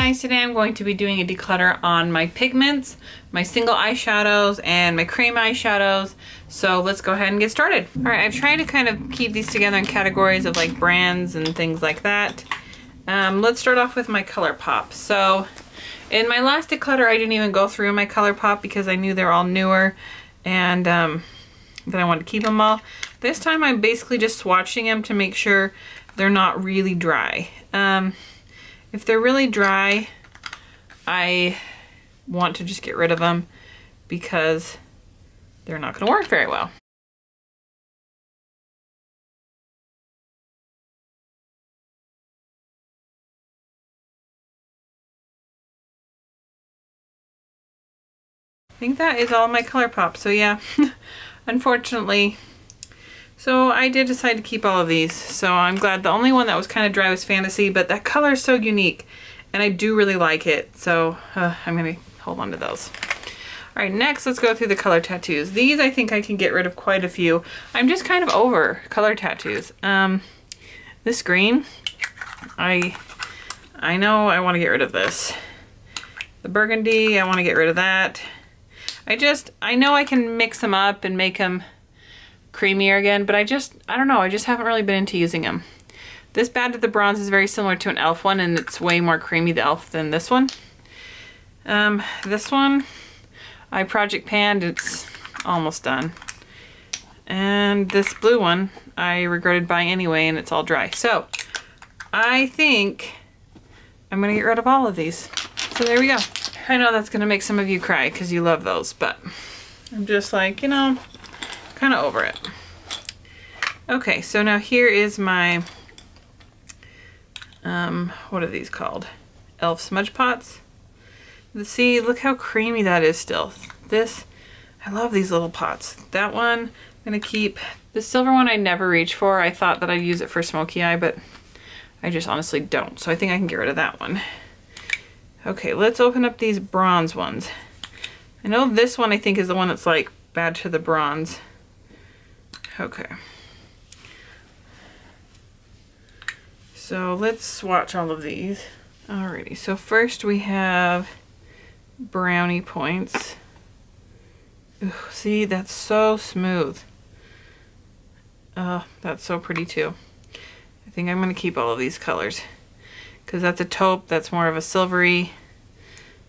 guys, today I'm going to be doing a declutter on my pigments, my single eyeshadows, and my cream eyeshadows. So let's go ahead and get started. All right, I've tried to kind of keep these together in categories of like brands and things like that. Let's start off with my ColourPop. So in my last declutter, I didn't even go through my ColourPop because I knew they were all newer and then I wanted to keep them all. This time I'm basically just swatching them to make sure they're not really dry. If they're really dry, I want to just get rid of them because they're not going to work very well. I think that is all my ColourPop. So yeah, unfortunately. So I did decide to keep all of these. So I'm glad. The only one that was kind of dry was Fantasy, but that color is so unique and I do really like it. So I'm going to hold on to those. All right, next let's go through the color tattoos. These I think I can get rid of quite a few. I'm just kind of over color tattoos. This green, I know I want to get rid of this. The burgundy, I want to get rid of that. I know I can mix them up and make them creamier again, but I don't know, I just haven't really been into using them. This Bad to the Bronze is very similar to an e.l.f. one, and it's way more creamy, the e.l.f. than this one. This one, I project panned, it's almost done. And this blue one, I regretted buying anyway, and it's all dry. So, I think I'm gonna get rid of all of these. So there we go. I know that's gonna make some of you cry because you love those, but I'm just like, you know, kind of over it. Okay, so now here is my what are these called? e.l.f. smudge pots. See, look how creamy that is still. This, I love these little pots. That one I'm gonna keep. The silver one I never reach for. I thought that I'd use it for smoky eye, but I just honestly don't. So I think I can get rid of that one. Okay, let's open up these bronze ones. I know this one I think is the one that's like Bad to the Bronze. Okay. So let's swatch all of these. Alrighty, so first we have brownie points. Ooh, see, that's so smooth. Oh, that's so pretty too. I think I'm gonna keep all of these colors because that's a taupe, that's more of a silvery.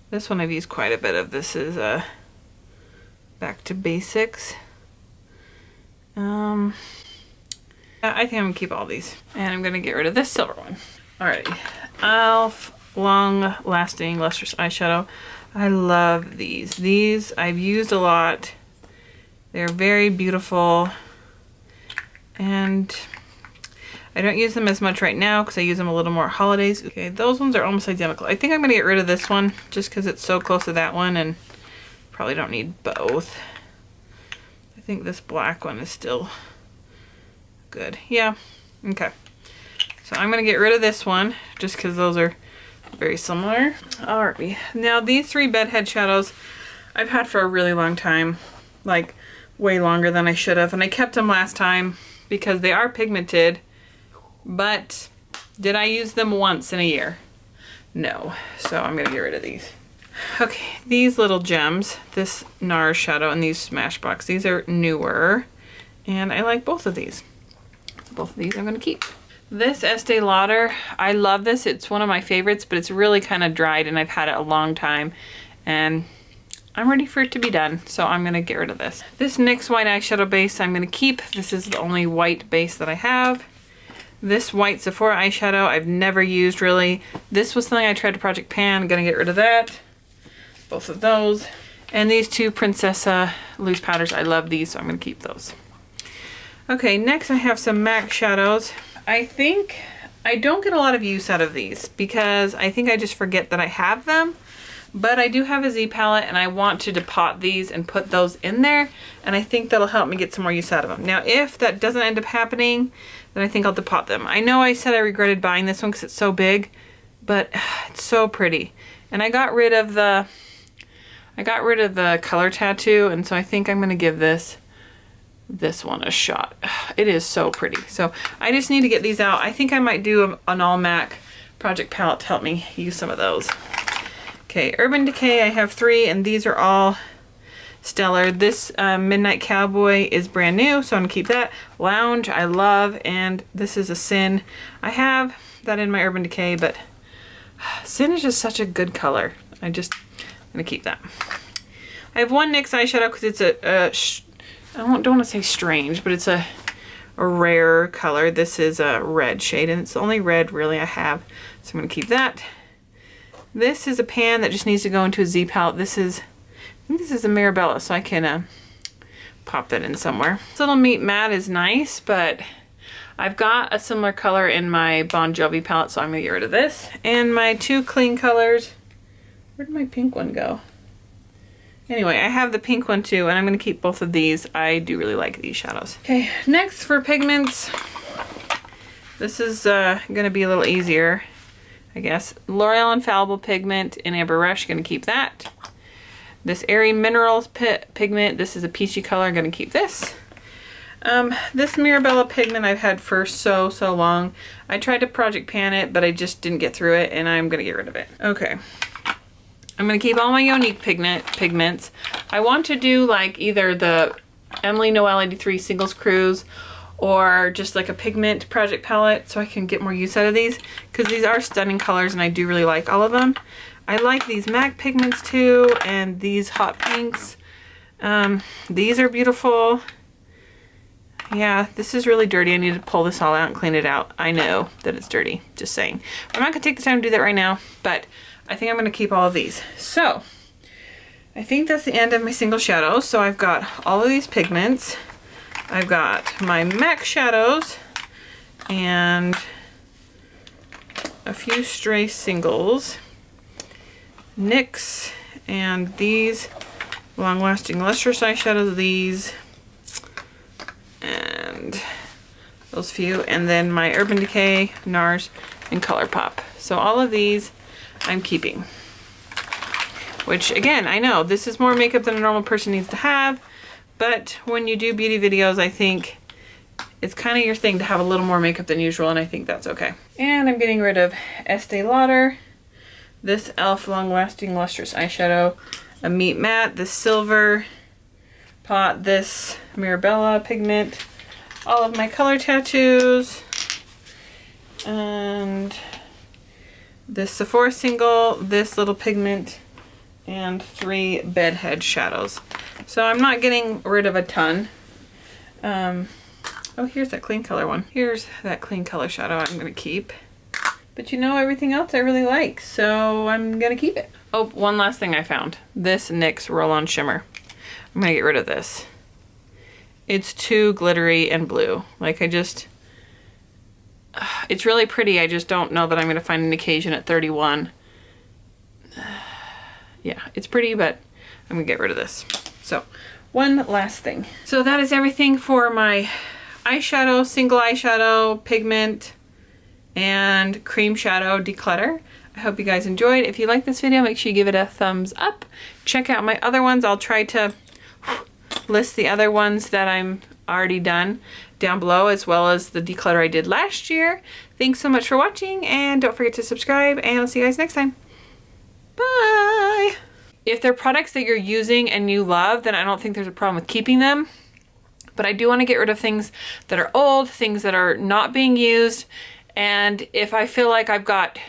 This one I've used quite a bit of. This is Back to Basics. I think I'm gonna keep all these, and I'm gonna get rid of this silver one. Alrighty, e.l.f. Long Lasting Lustrous Eyeshadow. I love these. These I've used a lot. They're very beautiful, and I don't use them as much right now because I use them a little more holidays. Okay, those ones are almost identical. I think I'm gonna get rid of this one just because it's so close to that one, and probably don't need both. I think this black one is still good. Yeah, okay. So I'm gonna get rid of this one just because those are very similar. Alright, now these three bedhead shadows I've had for a really long time, like way longer than I should have, and I kept them last time because they are pigmented, but did I use them once in a year? No, so I'm gonna get rid of these. Okay, these little gems, this NARS shadow and these Smashbox, these are newer, and I like both of these. Both of these I'm gonna keep. This Estee Lauder, I love this. It's one of my favorites, but it's really kind of dried and I've had it a long time, and I'm ready for it to be done, so I'm gonna get rid of this. This NYX white eyeshadow base I'm gonna keep. This is the only white base that I have. This white Sephora eyeshadow I've never used really. This was something I tried to project pan. I'm gonna get rid of that. Both of those. And these two Princessa loose powders, I love these, so I'm gonna keep those. Okay, next I have some MAC shadows. I think I don't get a lot of use out of these because I think I just forget that I have them, but I do have a Z palette and I want to depot these and put those in there, and I think that'll help me get some more use out of them. Now if that doesn't end up happening, then I think I'll depot them. I know I said I regretted buying this one because it's so big, but it's so pretty. And I got rid of the color tattoo, and so I think I'm gonna give this one a shot. It is so pretty. So I just need to get these out. I think I might do an all MAC project palette to help me use some of those. Okay, Urban Decay, I have 3, and these are all stellar. This Midnight Cowboy is brand new, so I'm gonna keep that. Lounge, I love, and this is a Sin. I have that in my Urban Decay, but Sin is just such a good color. I'm gonna keep that. I have one NYX eyeshadow because it's I don't want to say strange, but it's a rare color. This is a red shade, and it's the only red really I have, so I'm gonna keep that. This is a pan that just needs to go into a Z palette. I think this is a Mirabella, so I can pop that in somewhere. This little Meat Matte is nice, but I've got a similar color in my Bon Jovi palette, so I'm gonna get rid of this. And my 2 clean colors, where did my pink one go? Anyway, I have the pink one too, and I'm gonna keep both of these. I do really like these shadows. Okay, next for pigments, this is gonna be a little easier, I guess. L'Oreal Infallible Pigment in Amber Rush, gonna keep that. This Airy Minerals pigment, this is a peachy color, gonna keep this. This Mirabella pigment I've had for so long. I tried to project pan it, but I just didn't get through it, and I'm gonna get rid of it. Okay, I'm gonna keep all my Unique pigments. I want to do like either the Emily Noel 83 Singles Cruise or just like a pigment project palette, so I can get more use out of these, because these are stunning colors and I do really like all of them. I like these MAC pigments too, and these hot pinks. These are beautiful. Yeah, this is really dirty. I need to pull this all out and clean it out. I know that it's dirty, just saying. I'm not gonna take the time to do that right now, but I think I'm gonna keep all of these. So, I think that's the end of my single shadows. So I've got all of these pigments. I've got my MAC shadows and a few stray singles, NYX, and these long-lasting lustrous eyeshadows, these, and those few, and then my Urban Decay, NARS, and ColourPop. So all of these I'm keeping. Which, again, I know this is more makeup than a normal person needs to have, but when you do beauty videos, I think it's kind of your thing to have a little more makeup than usual, and I think that's okay. And I'm getting rid of Estee Lauder, this e.l.f. Long Lasting Lustrous Eyeshadow, a Meat Matte, this Silver Pot, this Mirabella pigment, all of my color tattoos, and this Sephora single, this little pigment, and 3 bedhead shadows. So I'm not getting rid of a ton. Oh, here's that clean color one. Here's that clean color shadow I'm gonna keep. But you know, everything else I really like, so I'm gonna keep it. Oh, one last thing I found. This NYX Roll-On Shimmer. I'm gonna get rid of this. It's too glittery and blue. Like, it's really pretty. I just don't know that I'm gonna find an occasion at 31. Yeah, it's pretty, but I'm gonna get rid of this. So, one last thing. So that is everything for my eyeshadow, single eyeshadow, pigment, and cream shadow declutter. I hope you guys enjoyed. If you like this video, make sure you give it a thumbs up. Check out my other ones. I'll try to list the other ones that I'm already done down below, as well as the declutter I did last year. Thanks so much for watching, and don't forget to subscribe, and I'll see you guys next time. Bye! If they're products that you're using and you love, then I don't think there's a problem with keeping them. But I do want to get rid of things that are old, things that are not being used, and if I feel like I've got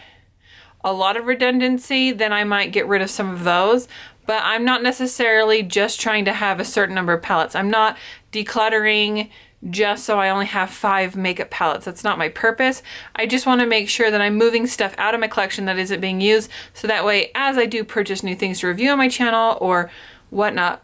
a lot of redundancy, then I might get rid of some of those. But I'm not necessarily just trying to have a certain number of palettes. I'm not decluttering just so I only have 5 makeup palettes. That's not my purpose. I just want to make sure that I'm moving stuff out of my collection that isn't being used, so that way as I do purchase new things to review on my channel or whatnot,